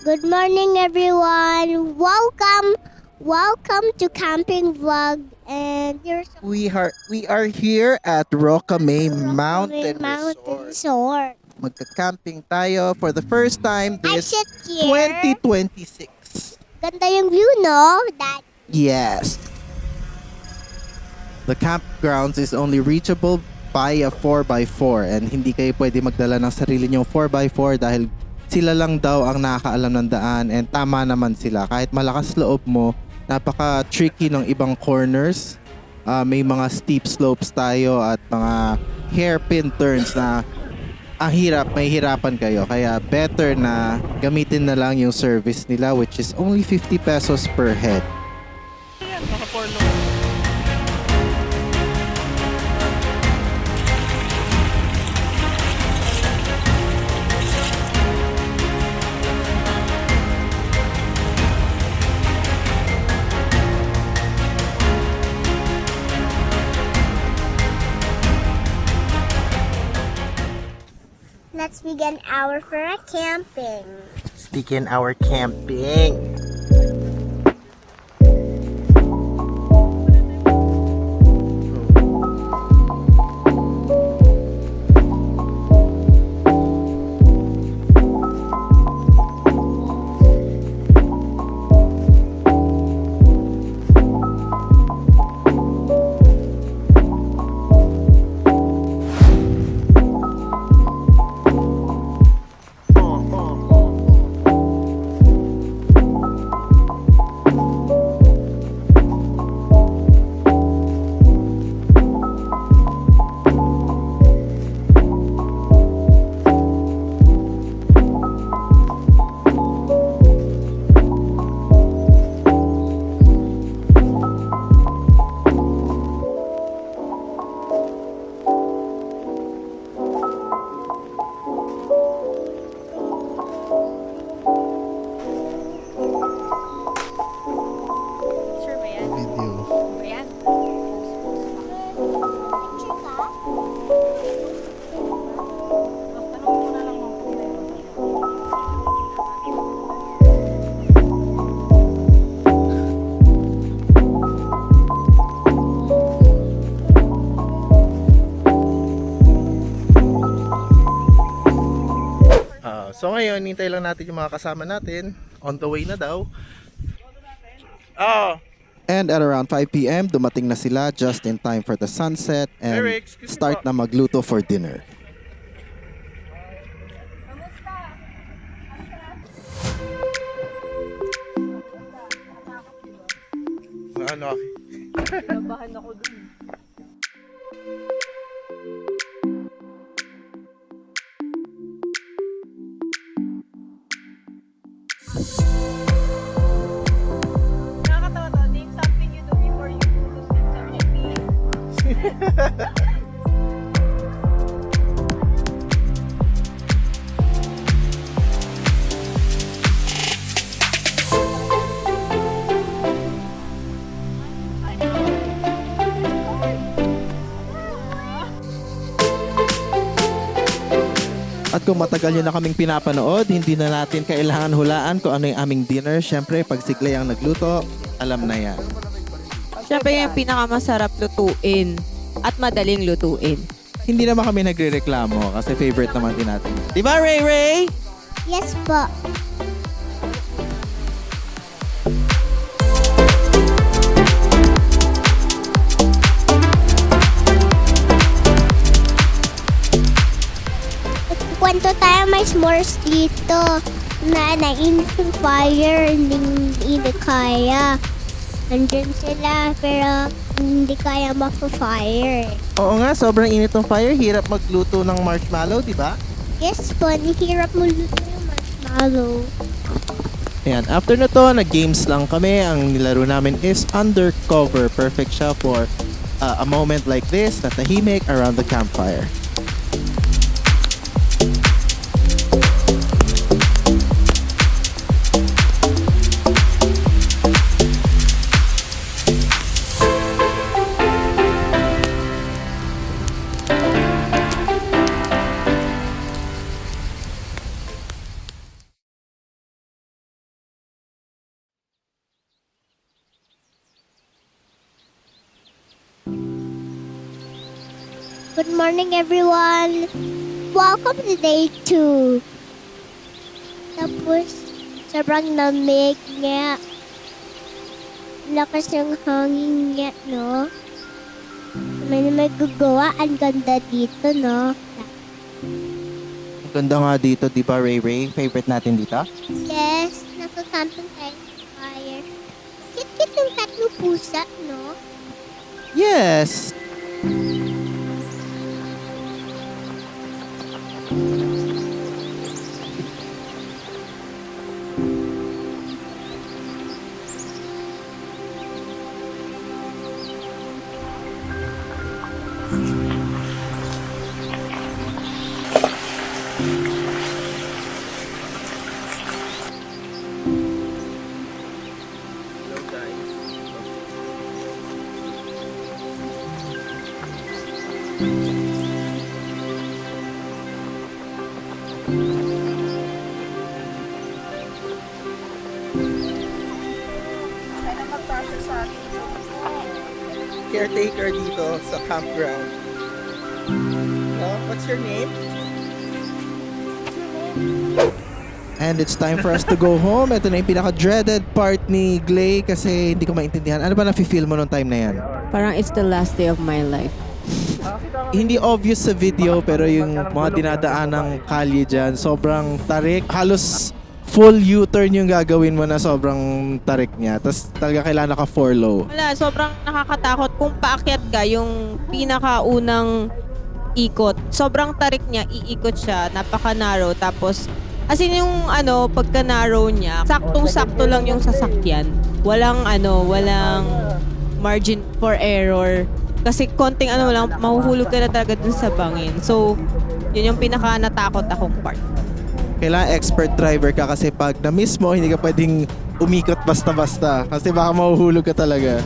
Good morning, everyone. Welcome to Camping Vlog. And We are here at Roccamay Mountain Mountain Resort. Resort. Magka-camping tayo for the first time I this sit here. 2026. Ganda yung view, no? That Yes. The campgrounds is only reachable by a 4x4 and hindi kayo pwede magdala ng sarili nyong 4x4 dahil sila lang daw ang nakakaalam ng daan, and tama naman sila. Kahit malakas loob mo, napaka-tricky ng ibang corners. May mga steep slopes tayo at mga hairpin turns na ang hirap, may hirapan kayo. Kaya better na gamitin na lang yung service nila, which is only 50 pesos per head. let's begin our for a camping. Begin our camping. So ngayon, hintay lang natin yung mga kasama natin. On the way na daw. And at around 5 p.m, dumating na sila just in time for the sunset and start na magluto for dinner. Ano? Nabahan ako dun. Nakakatawa to. Name something you do before you go to sleep. Sabi niya, pee. At kung matagal nyo na kaming pinapanood, hindi na natin kailangan hulaan kung ano yung aming dinner. Siyempre, pag si Clay ang nagluto, alam na yan. Siyempre yung pinakamasarap lutuin at madaling lutuin. Hindi naman kami nagre-reklamo kasi favorite naman din natin. Di ba, Ray Ray? yes po. Kwento tayo, may s'mores dito na nainit yung fire, hindi kaya. Nandun sila pero hindi kaya ma-fire. Oo nga, sobrang init ng fire. Hirap magluto ng marshmallow, di ba? Yes po, hirap mo luto yung marshmallow. Ayan, after na to, nag-games lang kami. Ang nilaro namin is Undercover. Perfect siya for a moment like this na tahimik around the campfire. Good morning, everyone. Welcome to day 2. Tapos, sobrang lamig nga. Lakas ng hangin nga, no? May magagawa. Ang ganda dito, no? Ang ganda nga dito, di ba, Ray Ray? Favorite natin dito? Yes, nagkakamping tayo sa fire. Kit-kit ng tatlong pusa, no? Yes! Sana mag-pressure sa atin. Caretaker dito sa campground. What's your name? And it's time for us to go home. Ito na yung pinaka-dreaded part ni Glay kasi hindi ko maintindihan. Ano ba nafe-feel mo nung time na yan? Parang it's the last day of my life. Hindi obvious sa video pero yung mga dinadaan ng kalye dyan, sobrang tarik. Halos full U-turn yung gagawin mo na sobrang tarik niya. Tapos talaga kailangan naka-4 low. Wala, sobrang nakakatakot kung paakyat ka yung pinakaunang ikot. Sobrang tarik niya, iikot siya, napaka-narrow. Tapos, as in yung pagka-narrow niya, saktong-sakto lang yung sasakyan. Walang margin for error. Kasi konting lang, mahuhulog ka na talaga dun sa bangin. So, yun yung pinaka-natakot akong part. Kailangan expert driver ka kasi pag na-miss mo, hindi ka pwedeng umikot basta-basta. Kasi baka mahuhulog ka talaga.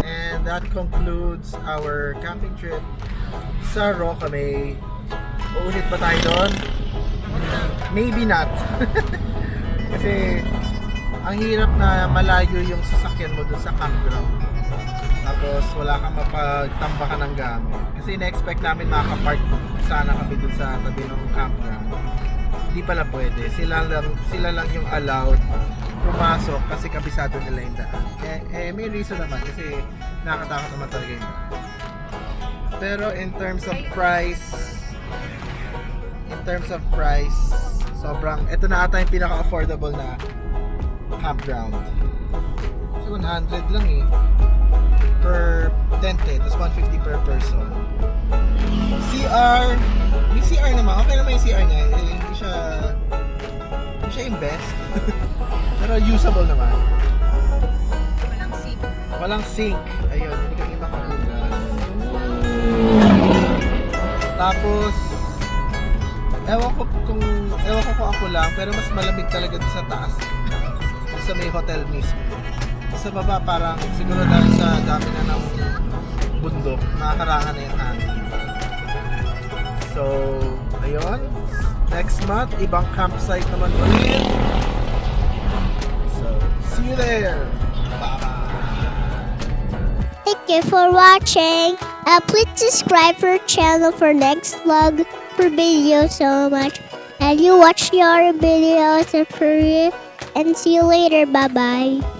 And that concludes our camping trip sa Rockaway. Uulit ba tayo doon? Maybe not. Kasi ang hirap na malayo yung sasakyan mo doon sa campground. Tapos wala kang mapagtambakan ng gamit. Kasi na-expect namin makaka-park sana kami dun sa tabi ng campground. Hindi pala pwede. Sila lang yung allowed pumasok kasi kabisado nila yung daan. May reason naman kasi nakakatakot naman talaga yung daan. Pero in terms of price, sobrang, ito na ata yung pinaka-affordable na campground. So 100 lang per tent tapos 150 per person. CR, may CR naman. Okay naman yung CR niya. Hindi siya yung best. Pero usable naman. Walang sink. Ayun, hindi kami makahugas. Tapos, ewan ko kung ako lang, pero mas malamig talaga doon sa taas. Sa may hotel mismo. Sa baba parang siguro dahil sa dami na ng bundok, nakakarangan na yung hangin. So, ayun. Next month, ibang campsite naman ulit. So, see you there. Thank you for watching. Please subscribe for our channel for next vlog for videos so much. And you watch your videos for free. And see you later. Bye-bye.